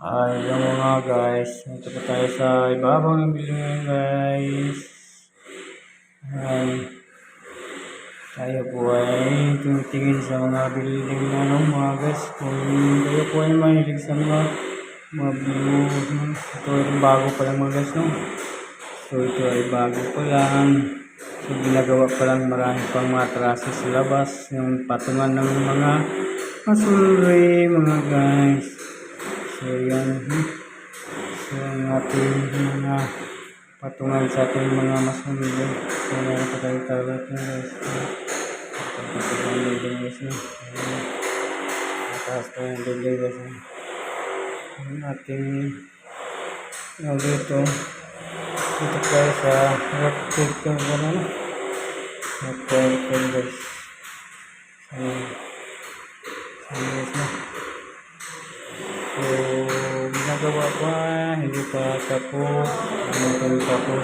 Ayan mo nga guys, ito po tayo sa ibabaw ng building ngayon guys. Ay, tayo po ay tumitingin sa mga building mga guys. Kung kayo po ay mahilig sa mga view, ito ay bago pa lang mga guys, no? So ito ay bago pa lang. So ginagawa pa lang, marami pang mga trase sa labas. Yung patungan ng mga masulri mga guys. So yan. So ang ating mga patungan sa ating mga masulri. So meron pa tayo tawag guys. Patungan din guys. Mataas pa yung building guys. Ang ating dito. Dito tayo sa rock cake ko gano'n. Rock cake guys. Ayos na. So, ginagawa pa, hindi pa tapos. Hindi pa tapos.